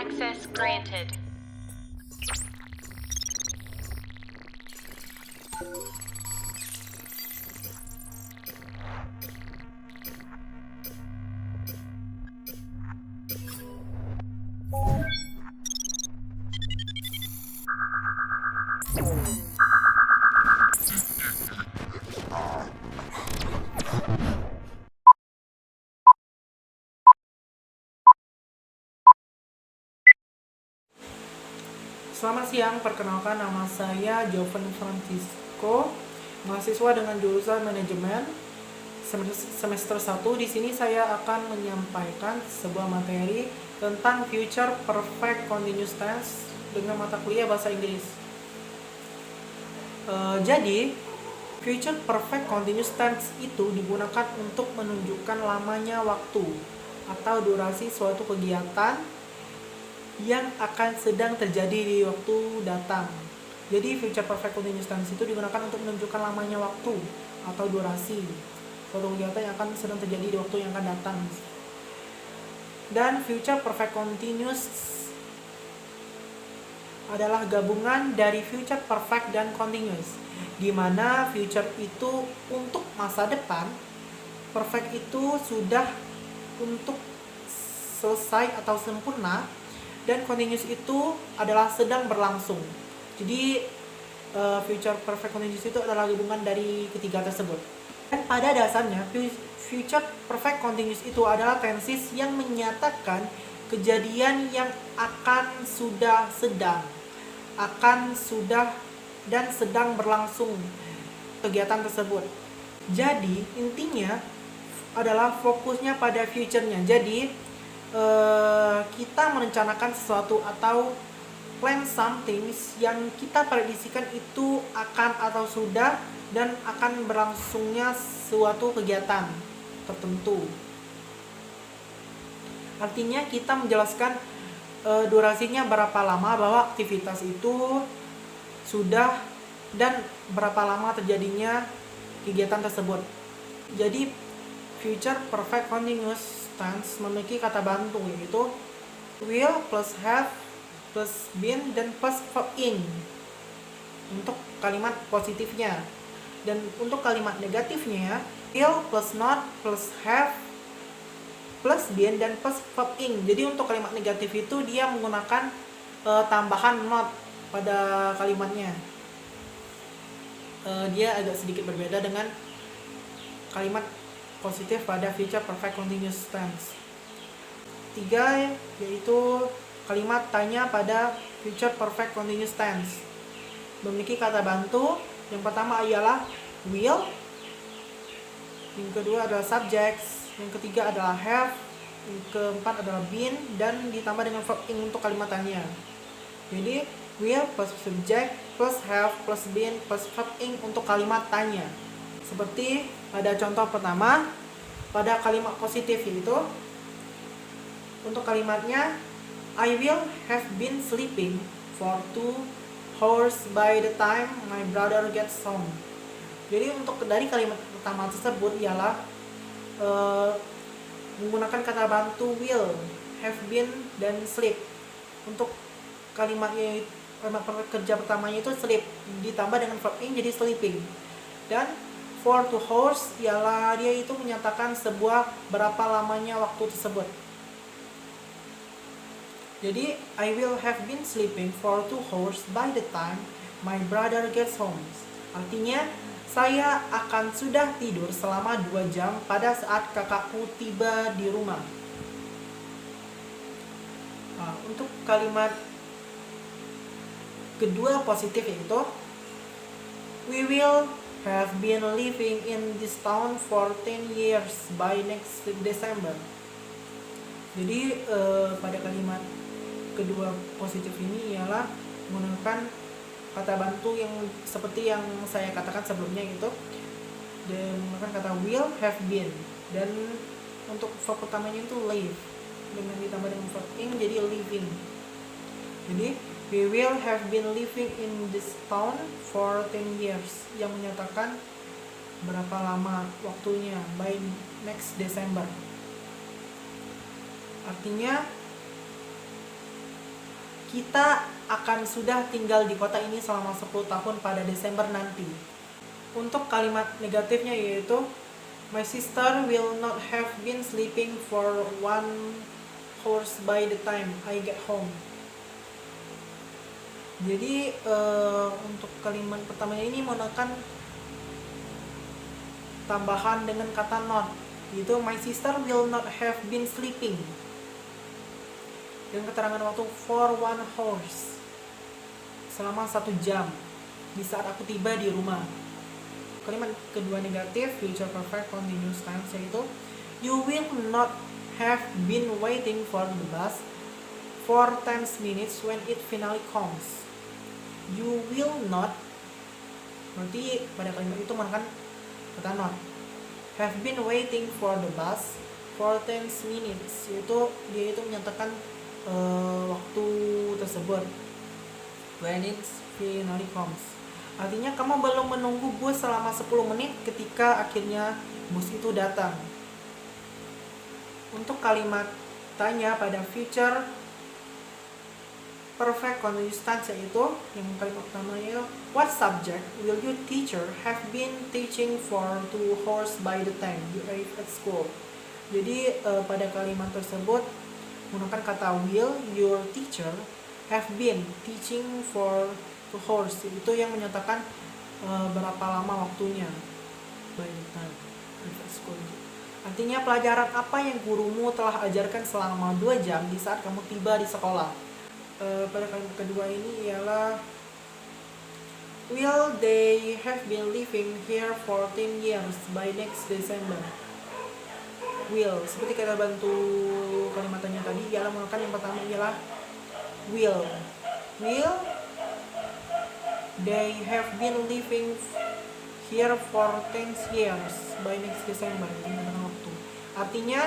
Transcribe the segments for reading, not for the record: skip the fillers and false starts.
Access granted. Selamat siang, perkenalkan nama saya Joven Francisco, mahasiswa dengan jurusan manajemen semester 1. Di sini saya akan menyampaikan sebuah materi tentang Future Perfect Continuous Tense dengan mata kuliah bahasa Inggris. Jadi, Future Perfect Continuous Tense itu digunakan untuk menunjukkan lamanya waktu atau durasi suatu kegiatan yang akan sedang terjadi di waktu datang. Jadi future perfect continuous tense itu digunakan untuk menunjukkan lamanya waktu atau durasi suatu kegiatan yang akan sedang terjadi di waktu yang akan datang. Dan future perfect continuous adalah gabungan dari future perfect dan continuous, di mana future itu untuk masa depan, perfect itu sudah untuk selesai atau sempurna, dan continuous itu adalah sedang berlangsung. Jadi future perfect continuous itu adalah gabungan dari ketiga tersebut. Dan pada dasarnya future perfect continuous itu adalah tenses yang menyatakan kejadian yang akan sudah sedang, dan sedang berlangsung kegiatan tersebut. Jadi intinya adalah fokusnya pada future-nya. Jadi kita merencanakan sesuatu atau plan something yang kita prediksikan itu akan atau sudah dan akan berlangsungnya suatu kegiatan tertentu. Artinya kita menjelaskan durasinya berapa lama bahwa aktivitas itu sudah dan berapa lama terjadinya kegiatan tersebut. Jadi future perfect continuous tense memiliki kata bantu, yaitu will plus have plus been dan plus verb ing untuk kalimat positifnya. Dan untuk kalimat negatifnya, will plus not plus have plus been dan plus verb ing. Jadi untuk kalimat negatif itu dia menggunakan tambahan not pada kalimatnya. Dia agak sedikit berbeda dengan kalimat positif pada future perfect continuous tense. 3, yaitu kalimat tanya pada future perfect continuous tense memiliki kata bantu. Yang pertama ialah will, yang kedua adalah subjects, yang ketiga adalah have, yang keempat adalah been, dan ditambah dengan verb ing untuk kalimat tanya. Jadi will plus subject plus have plus been plus verb ing untuk kalimat tanya. Seperti pada contoh pertama, pada kalimat positif itu, untuk kalimatnya I will have been sleeping for 2 hours by the time my brother gets home. Jadi untuk dari kalimat pertama tersebut ialah menggunakan kata bantu will, have been, dan sleep. Untuk kalimat kerja pertamanya itu sleep ditambah dengan verb ing jadi sleeping. Dan for 2 hours ialah dia itu menyatakan sebuah berapa lamanya waktu tersebut. Jadi I will have been sleeping for 2 hours by the time my brother gets home. Artinya saya akan sudah tidur selama 2 jam pada saat kakakku tiba di rumah. Untuk kalimat kedua positif yaitu we will have been living in this town for 10 years by next December. Jadi pada kalimat kedua positif ini ialah menggunakan kata bantu yang seperti yang saya katakan sebelumnya itu, dan menggunakan kata will, have been, dan untuk verb pertamanya itu live dengan ditambah dengan verb ing jadi living. Jadi we will have been living in this town for 10 years yang menyatakan berapa lama waktunya by next December. Artinya kita akan sudah tinggal di kota ini selama 10 tahun pada Desember nanti. Untuk kalimat negatifnya yaitu my sister will not have been sleeping for 1 hours by the time I get home. Jadi untuk kalimat pertamanya ini menggunakan tambahan dengan kata not, yaitu my sister will not have been sleeping dengan keterangan waktu for 1 hours, selama 1 jam di saat aku tiba di rumah. Kalimat kedua negatif future perfect continuous tense yaitu you will not have been waiting for the bus for 10 minutes when it finally comes. You will not, berarti pada kalimat itu menggunakan kata not. Have been waiting for the bus for 10 minutes, yaitu dia itu menyatakan waktu tersebut when it finally comes. Artinya kamu belum menunggu bus selama 10 menit ketika akhirnya bus itu datang. Untuk kalimat tanya pada future perfect continuous tense yaitu yang kalimat pertamanya what subject will your teacher have been teaching for 2 hours by the time you arrive at school. Jadi pada kalimat tersebut menggunakan kata will your teacher have been teaching for 2 hours, itu yang menyatakan berapa lama waktunya by the time you arrive at school. Artinya pelajaran apa yang gurumu telah ajarkan selama 2 jam di saat kamu tiba di sekolah. Pada kalimat kedua ini ialah will they have been living here for 10 years by next December. Will, seperti kata bantu kalimatannya tadi ialah menggunakan yang pertama ialah will they have been living here for 10 years by next December. Ini adalah waktu. Artinya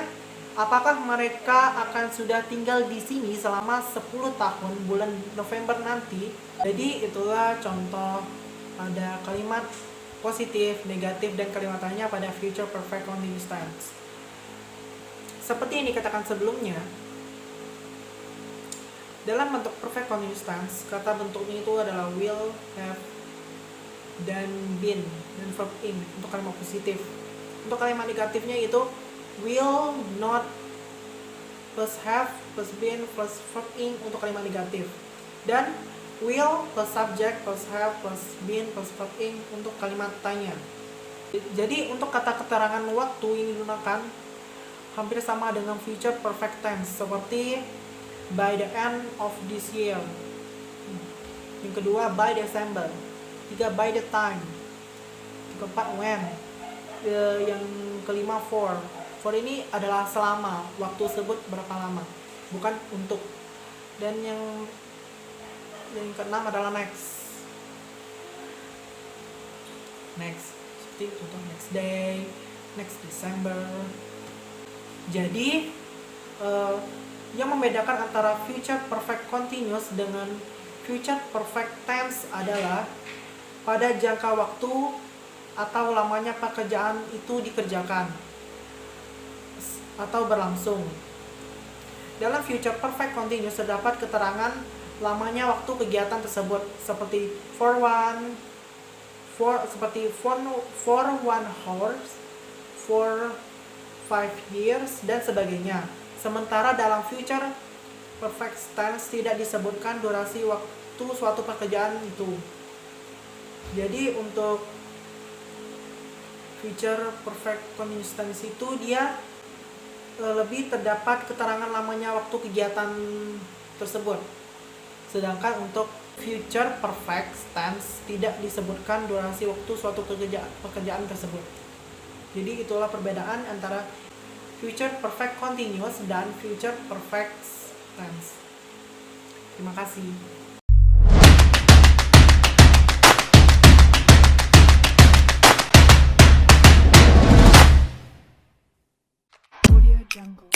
apakah mereka akan sudah tinggal di sini selama 10 tahun bulan November nanti. Jadi itulah contoh pada kalimat positif, negatif, dan kalimat tanya pada future perfect continuous tense. Seperti yang dikatakan sebelumnya, dalam bentuk perfect continuous tense, kata bentuknya itu adalah will, have, dan been, dan verb in untuk kalimat positif. Untuk kalimat negatifnya itu will not plus have plus been plus verb in untuk kalimat negatif, dan will plus subject plus have plus been plus verb in untuk kalimat tanya. Jadi untuk kata keterangan waktu ini digunakan hampir sama dengan future perfect tense seperti by the end of this year. Yang kedua by December. Tiga by the time. Yang keempat when. Yang kelima for. For ini adalah selama, waktu tersebut berapa lama, bukan untuk. Dan yang keenam adalah next. Next, seperti contoh next day, next December. Jadi yang membedakan antara future perfect continuous dengan future perfect tense adalah pada jangka waktu atau lamanya pekerjaan itu dikerjakan atau berlangsung. Dalam future perfect continuous terdapat keterangan lamanya waktu kegiatan tersebut seperti for 1 hours, for 5 years, dan sebagainya. Sementara dalam future perfect tense tidak disebutkan durasi waktu suatu pekerjaan itu. Jadi untuk future perfect continuous tense itu dia lebih terdapat keterangan lamanya waktu kegiatan tersebut. Sedangkan untuk future perfect tense tidak disebutkan durasi waktu suatu pekerjaan tersebut. Jadi itulah perbedaan antara future perfect continuous dan future perfect tense. Terima kasih. Audio Jungle.